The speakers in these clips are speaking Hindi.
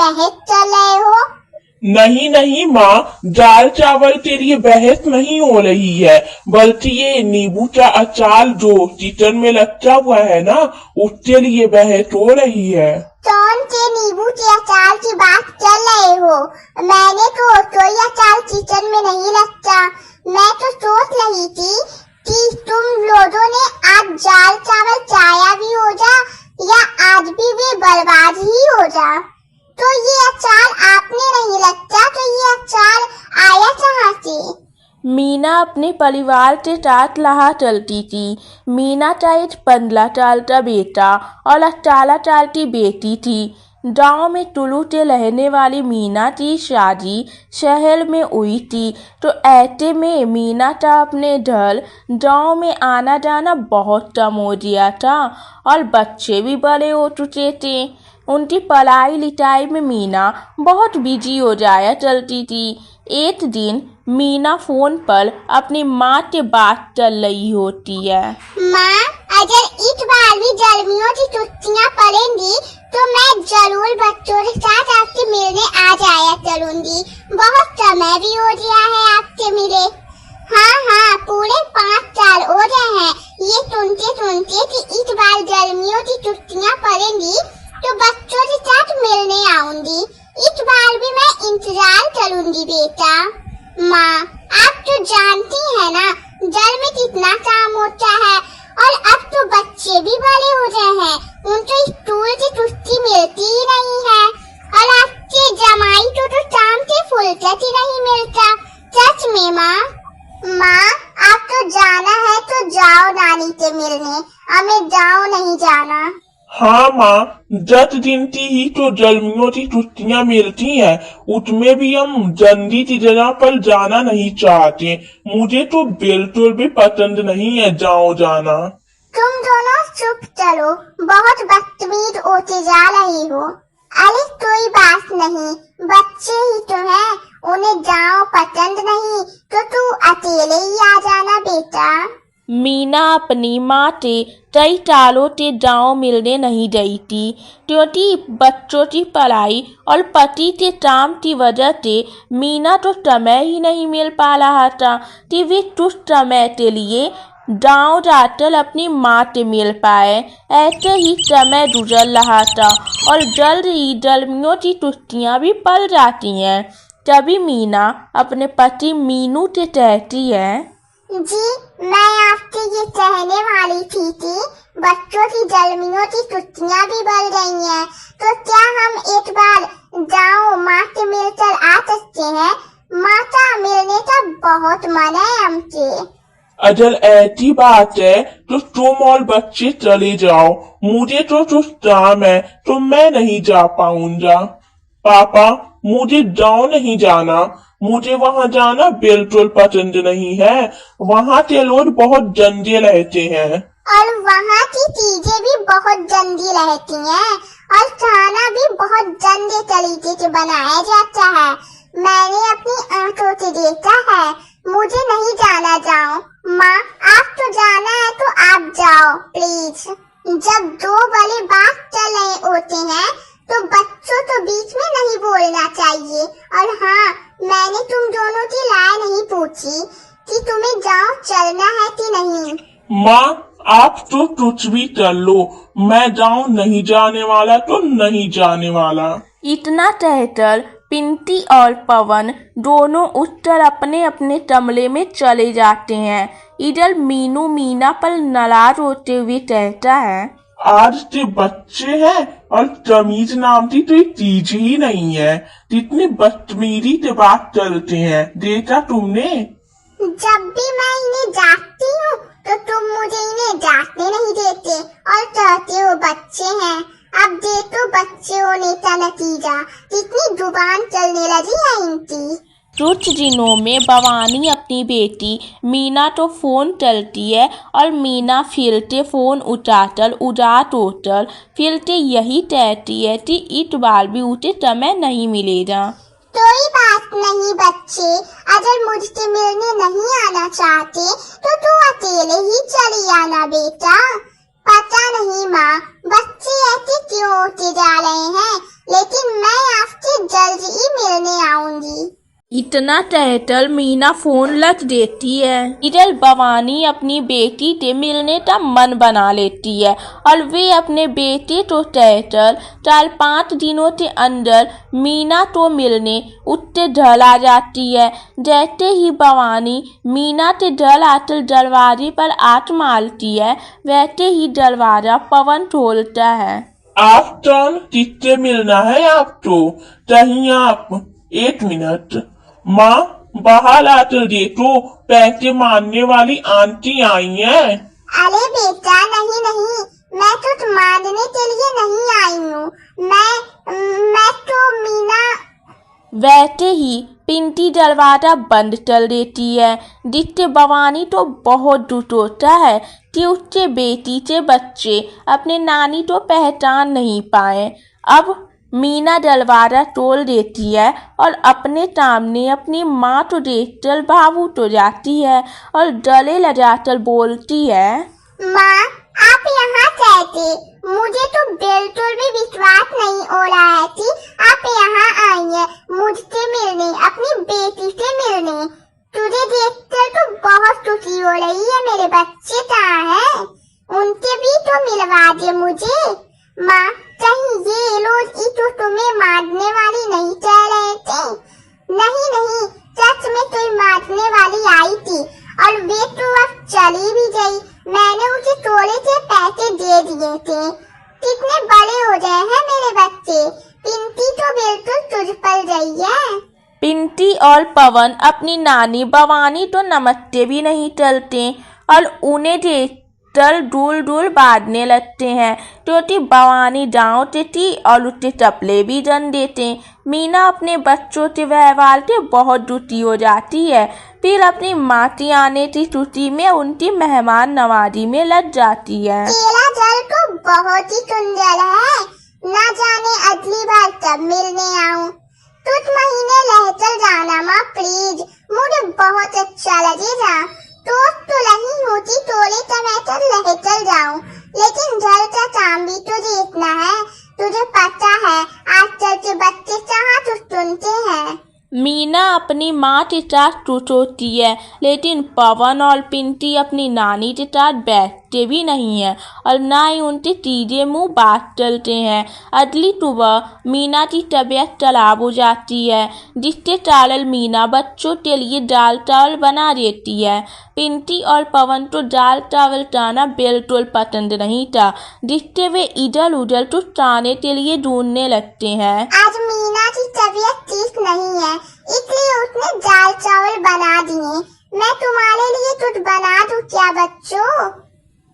बहस चल रहे हो? नहीं नहीं माँ, दाल चावल के लिए बहस नहीं हो रही है, बल्कि ये नींबू का अचार जो चिकन में लगा हुआ है ना, उसके लिए बहस हो रही है। कौन के नींबू के अचार की बात कर रहे हो? मैंने तो कोई अचार किचन में नहीं रखा। मैं तो सोच रही थी कि तुम लोगों ने आज दाल चावल खाया भी हो जा या आज भी वे बर्बाद ही हो जा। तो ये अचार आपने नहीं रखा, तो ये अचार आया कहाँ से? मीना अपने परिवार के साथ रहा चलती थी। मीना का एक 15 साल का बेटा और 18 साल की बेटी थी। गांव में टुलू से रहने वाली मीना की शादी शहर में हुई थी, तो ऐसे में मीना का अपने घर गांव में आना जाना बहुत कम हो गया था और बच्चे भी बड़े हो चुके थे। उनकी पढ़ाई लिखाई में मीना बहुत बिजी हो जाया करती थी। एक दिन मीना फोन पर अपनी माँ से बात कर रही होती है। माँ, अगर इस बार भी गर्मियों की छुट्टियाँ पड़ेंगी तो मैं जरूर बच्चों के साथ आपसे मिलने आ जाया करूँगी। बहुत समय भी हो गया है आपसे मिले। हाँ, पूरे 5 साल हो गए हैं ये सुनते सुनते कि इस बार गर्मियों की छुट्टियाँ पड़ेंगी तो बच्चों के साथ मिलने आऊंगी। इस बार भी मैं इंतजार करूंगी बेटा। माँ, आप तो जानती हैं ना घर में कितना काम होता है, और अब तो बच्चे भी बड़े हो गए हैं, उनको स्कूल की छुट्टी मिलती ही नहीं है, और आपके जमाई को तो काम से फुर्सत ही नहीं मिलता। सच में माँ, आप तो जाना है तो जाओ नानी से मिलने, हमें जाओ नहीं जाना। हाँ माँ, 10 दिन की ही तो गर्मियों की छुट्टियाँ मिलती हैं, उसमें भी हम जल्दी की जगह पर जाना नहीं चाहते। मुझे तो बिल्कुल भी पसंद नहीं है जाओ जाना। तुम दोनों चुप चलो, बहुत बदतमीज होते जा रही हो। अरे कोई बात नहीं, बच्चे ही तो हैं, उन्हें जाओ पसंद नहीं तो तू अकेले ही आ जाना बेटा। मीना अपनी माँ से कई सालों से गाँव मिलने नहीं गई थी, क्योंकि बच्चों की पढ़ाई और पति के काम की वजह से मीना तो समय ही नहीं मिल पा रहा था कि वे कुछ समय के लिए गाँव जाकर अपनी माँ से मिल पाए। ऐसे ही समय गुजर रहा था और जल्द ही गर्मियों की छुट्टियाँ भी पड़ जाती हैं। तभी मीना अपने पति मीनू से कहती है, जी, मैं आपसे ये कहने वाली थी कि बच्चों की गर्मियों की छुट्टियाँ भी बढ़ गई हैं, तो क्या हम एक बार गाँव माँ से मिलकर आ सकते हैं? माँ का मिलने का बहुत मन है हमसे। अगर ऐसी बात है तो तुम और बच्चे चले जाओ, मुझे तो कुछ काम है तो मैं नहीं जा पाऊंगा। पापा, मुझे गाँव नहीं जाना, मुझे वहाँ जाना बिल्कुल पसंद नहीं है। वहाँ के लोग बहुत गंदे रहते हैं और वहाँ की चीजें भी बहुत गंदी रहती हैं, और खाना भी बहुत गंदे तरीके से बनाया जाता है। मैंने अपनी आंखों से देखा है। मुझे नहीं जाना जाओ। माँ, आप तो जाना है तो आप जाओ प्लीज। जब दो बड़े बात चल रहे होते हैं तो बच्चों तो बीच में नहीं बोलना चाहिए। और हाँ, मैंने तुम दोनों की राय नहीं पूछी कि तुम्हें गाँव चलना है कि नहीं। माँ, आप तो कुछ भी कर लो, मैं गाँव नहीं जाने वाला तो नहीं जाने वाला। इतना कहकर पिंटी और पवन दोनों उठकर अपने अपने कमरे में चले जाते हैं। इधर मीनू मीना पर नाराज होते हुए कहता है, आज के बच्चे हैं और तमीज नाम की कोई चीज ही नहीं है, कितनी बदतमीजी से बात करते हैं, देखा तुमने? जब भी मैं इन्हें डांटती हूँ तो तुम मुझे इन्हें डांटने नहीं देते और कहते हो बच्चे हैं। अब देखो बच्चे होने का नतीजा, कितनी जुबान चलने लगी है इनकी। कुछ दिनों में भवानी अपनी बेटी मीना तो फोन करती है और मीना फिर से फोन उठाकर उदास होकर फिर से यही कहती है कि इस बार भी उसे समय नहीं मिलेगा। कोई बात नहीं बच्चे, अगर मुझसे मिलने नहीं आना चाहते तो तू अकेले ही चली आना बेटा। पता नहीं माँ, बच्चे ऐसे क्यों होते जा रहे हैं, लेकिन मैं इतना टहटल मीना फोन लट देती है। इधर भवानी अपनी बेटी से मिलने का मन बना लेती है और वे अपने बेटे तो टहटल चार 5 दिनों के अंदर मीना तो मिलने उत्ते ढल आ जाती है। जैसे ही भवानी मीना के ढल आकर दरवाजे पर आठ मारती है वैसे ही दरवाजा पवन खोलता है। आप टर्न किससे मिलना है आपको? कहीं आप 1 मिनट माँ बाहर आकर देखो, पैसे मांगने वाली आंटी आई है। अरे बेटा नहीं नहीं, मैं तो मारने के लिए नहीं आई हूँ। मैं तो मीना। वैसे ही पिंटी दरवाजा बंद कर देती है जिससे भवानी तो बहुत दुख होता है कि उसके बेटी से बच्चे अपने नानी को पहचान नहीं पाए। अब मीना दरवाजा तोड़ देती है और अपने सामने अपनी माँ को देखकर भावुक हो जाती है और गले लगाकर बोलती है, माँ आप यहाँ कैसे? मुझे तो बिल्कुल भी विश्वास नहीं हो रहा है कि आप यहाँ आई हैं मुझसे मिलने, अपनी बेटी से मिलने। तुझे देखकर तो बहुत खुशी हो रही है। मेरे बच्चे कहाँ हैं? उनसे भी तो मिलवा दे मुझे। माँ कहीं ये लोग तो तुम्हें मारने वाली नहीं कह रहे थे? नहीं नहीं, सच में कोई मारने वाली आई थी और वे तो अब चली भी गई। मैंने उसे थोड़े से पैसे दे दिए थे। कितने बड़े हो गए हैं मेरे बच्चे। पिंकी तो बिल्कुल तुझ पर गई है। पिंटी और पवन अपनी नानी भवानी तो नमस्ते भी नहीं चलते और उन्हें देखकर दूर दूर बांधने लगते हैं क्योंकि भवानी गाँव से थी और उससे चपले भी जन देते। मीना अपने बच्चों के व्यवहार से बहुत दुखी हो जाती है, फिर अपनी माँ की आने की खुशी में उनकी मेहमान नवाजी में लग जाती है। तेरा जल तो बहुत ही सुंदर है। ना जाने अगली बार कब मिलने आऊं। कुछ महीने रह कर जाना माँ प्लीज, मुझे बहुत अच्छा लगेगा। तो नहीं होती थोड़े समय तक रह कर जाऊं, लेकिन घर का काम भी तो देखना है। तुझे पता है आजकल के बच्चे कहाँ तो सुनते हैं। मीना अपनी माँ के साथ खुश होती है लेकिन पवन और पिंटी अपनी नानी के साथ बैठते भी नहीं है और ना ही उनके सीधे मुंह बात चलते हैं। अगली सुबह मीना की तबीयत खराब हो जाती है जिसके कारण मीना बच्चों के लिए दाल चावल बना देती है। पिंटी और पवन तो दाल चावल खाना बिल्कुल पसंद नहीं था जिससे वे इधर उधर कुछ खाने के लिए ढूंढने लगते हैं। आज मीना की तबीयत ठीक नहीं है इसलिए उसने दाल चावल बना दिए। मैं तुम्हारे लिए कुछ बना दूं क्या बच्चों?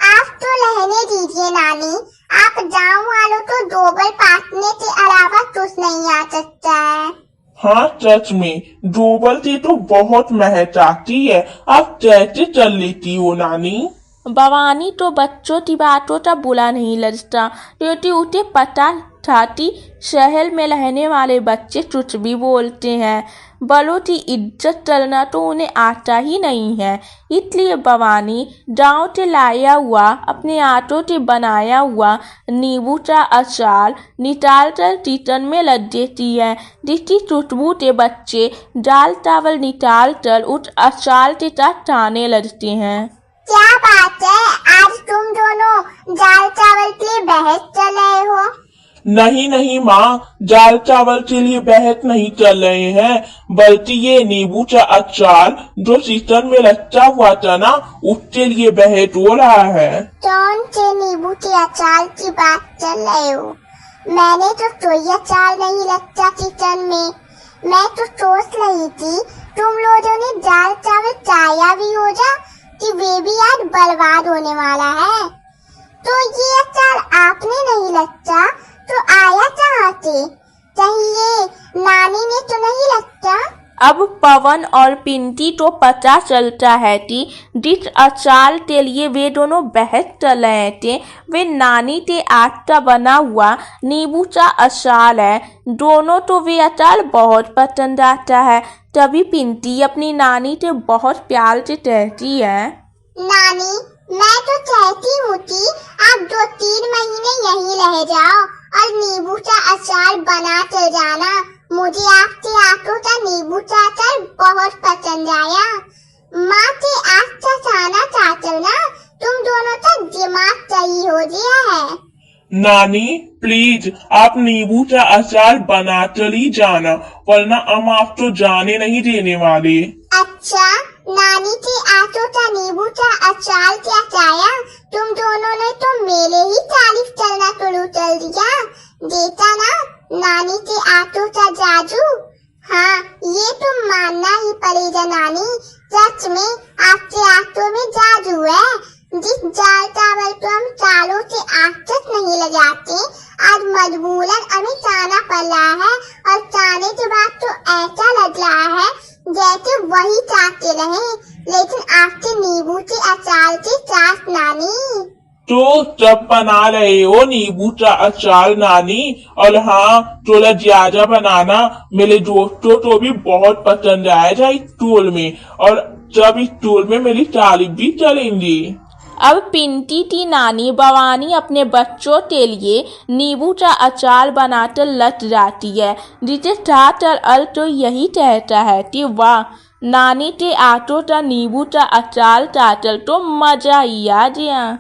आप तो रहने दीजिए नानी। आप गाँव वालों को डोबल पाटने के अलावा कुछ नहीं आ सकता है। हाँ सच में डोबल से तो बहुत महक आती है। आप कैसे चल लेती हो नानी? भवानी तो बच्चों की बातों का बुरा नहीं लगता क्योंकि उसे पता था कि शहर में रहने वाले बच्चे कुछ भी बोलते हैं। बड़ों की इज्जत करना तो उन्हें आता ही नहीं है, इसलिए भवानी गाँव से लाया हुआ अपने आटों से बनाया हुआ नींबू का अचार निकाल कर किचन में लग देती है जिसकी खुशबू के बच्चे दाल चावल निकाल कर उस अचार के साथ खाने लगते हैं। क्या बात है, आज तुम दोनों दाल चावल के लिए बहस चल रहे हो? नहीं नहीं माँ, दाल चावल के लिए बहस नहीं चल रहे हैं बल्कि ये नींबू का अचार जो किचन में लच्चा हुआ था ना उसके लिए बहस हो रहा है। कौन से नींबू के अचार की बात चल रहे हो? मैंने तो कोई अचार नहीं लच्चा किचन में। मैं तो सोच रही थी तुम लोगों ने दाल चावल खाया भी होगा कि वे भी आज बर्बाद होने वाला है। तो ये अचार आपने नहीं लच्चा तो आया कहाँ से? कहीं ये नानी ने तो नहीं लच्चा? अब पवन और पिंटी को पता चलता है कि जिस अचार के लिए वे दोनों बहस कर रहे थे वे नानी के आग का बना हुआ नींबू का अचार है। दोनों तो वे अचार बहुत पसंद आता है। तभी पिंटी अपनी नानी से बहुत प्यार से कहती है, नानी मैं तो कहती हूँ कि आप 2-3 महीने यहीं रह जाओ और नींबू का अचार बना कर जाना। मुझे आपके आटो का नींबू चा अचार बहुत पसंद आया। माँ के आटा खाना चाहते ना, तुम दोनों का दिमाग सही हो गया है। नानी प्लीज आप नींबू का अचार बना चली जाना, वरना हम आपको जाने नहीं देने वाले। अच्छा, नानी के आटो का नींबू का अचार क्या खाया? तुम दोनों ने तो मेरे ही तारीफ करना शुरू कर दिया। देखा ना नानी के आटो का जादू। हाँ, ये तो मानना ही पड़ेगा नानी, सच में आपके आटो में जादू है। जिस जाल चावल को हम सालों से आज तक नहीं लगाते, आज मजबूरन हमें खाना पड़ रहा है, और खाने के बाद तो ऐसा लग रहा है जैसे वही चाहते रहे, लेकिन आपके नींबू के अचार के साथ नानी। तो जब बना रहे हो नींबू का अचार नानी, और हाँ थोड़ा ज्यादा बनाना, मेरे दोस्तों को भी बहुत पसंद आएगा इस टूल में, और जब इस टूल में मेरी तारीफ भी चलेंगी। अब पिंटी की नानी भवानी अपने बच्चों के लिए नींबू का अचार बनाकर लट जाती है, जिसे ठाकर अल तो यही कहता है कि वाह, नानी के आटो का नींबू का अचार खाकर तो मजा ही आ गया।